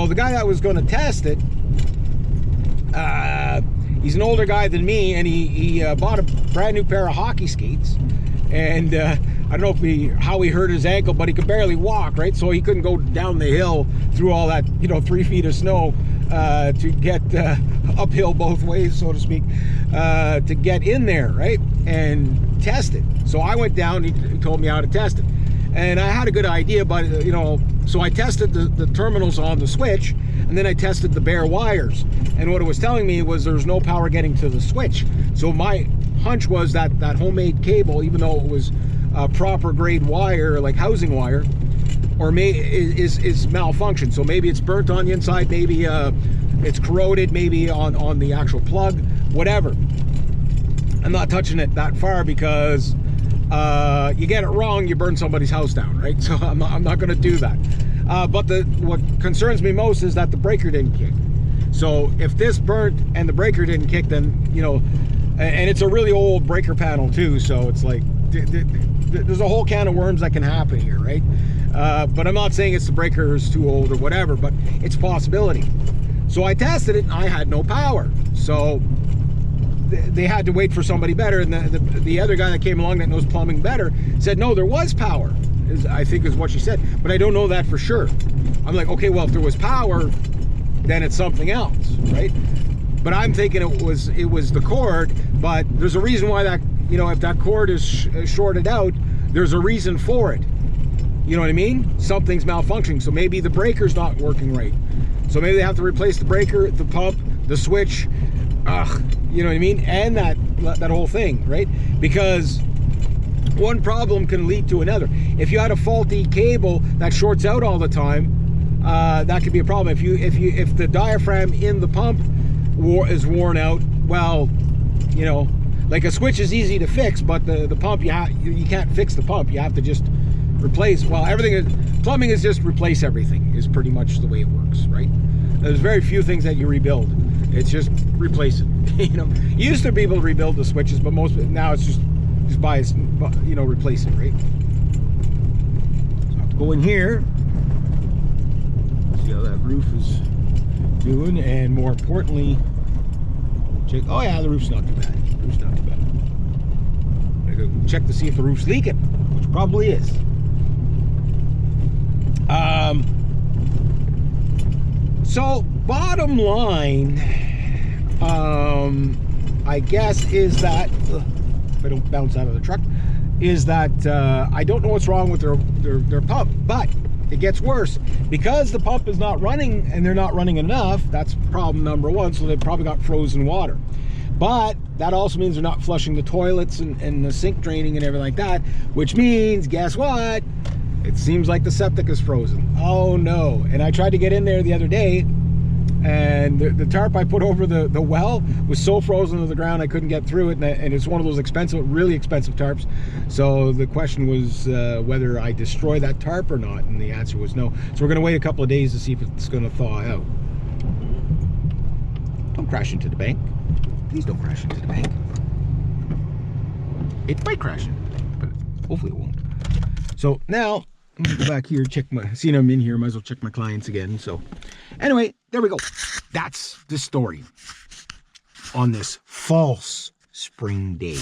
Well, the guy that was going to test it, he's an older guy than me, and he bought a brand new pair of hockey skates, and I don't know if how he hurt his ankle, but he could barely walk, right? So he couldn't go down the hill through all that, 3 feet of snow to get uphill both ways, so to speak, to get in there, right, and test it. So I went down. He told me how to test it, and I had a good idea, but so I tested the terminals on the switch, and then I tested the bare wires, and what it was telling me was there's no power getting to the switch. So my hunch was that homemade cable, even though it was a proper grade wire, like housing wire, or is malfunctioned. So maybe it's burnt on the inside, maybe it's corroded, maybe on the actual plug, whatever. I'm not touching it that far because you get it wrong, you burn somebody's house down, right? So I'm not going to do that. But what concerns me most is that the breaker didn't kick. So if this burnt and the breaker didn't kick, then and it's a really old breaker panel too, so it's like there's a whole can of worms that can happen here, right? But I'm not saying it's the breaker is too old or whatever, but it's a possibility. So I tested it and I had no power. So they had to wait for somebody better, and the other guy that came along that knows plumbing better said no, there was power, I think is what she said, but I don't know that for sure. I'm like, okay, well, if there was power, then it's something else, right? But I'm thinking it was the cord, but there's a reason why that, if that cord is shorted out, there's a reason for it. You know what I mean? Something's malfunctioning. So maybe the breaker's not working right. So maybe they have to replace the breaker, the pump, the switch, you know what I mean? And that whole thing, right? Because one problem can lead to another. If you had a faulty cable that shorts out all the time, that could be a problem. If the diaphragm in the pump is worn out, well, like a switch is easy to fix, but the pump, you can't fix the pump. You have to just replace. Well, plumbing is just replace everything, is pretty much the way it works, right? There's very few things that you rebuild. It's just replace it. You used to be able to rebuild the switches, but now it's just replace it, right? So I have to go in here, see how that roof is doing, and more importantly, check. Oh yeah, the roof's not too bad. The roof's not too bad. I go check to see if the roof's leaking, which probably is. So bottom line, I guess, is that if I don't bounce out of the truck, is that I don't know what's wrong with their pump, but it gets worse because the pump is not running and they're not running enough. That's problem number one. So they've probably got frozen water, but that also means they're not flushing the toilets and the sink draining and everything like that, which means, guess what? It seems like the septic is frozen. Oh no. And I tried to get in there the other day, and the tarp I put over the well was so frozen to the ground I couldn't get through it, and it's one of those really expensive tarps. So the question was whether I destroy that tarp or not, and the answer was no. So we're going to wait a couple of days to see if it's going to thaw out. Don't crash into the bank. Please don't crash into the bank. It might crash into the bank, but hopefully it won't. So now I'm gonna go back here, seeing I'm in here, might as well check my clients again. So anyway, there we go. That's the story on this false spring day.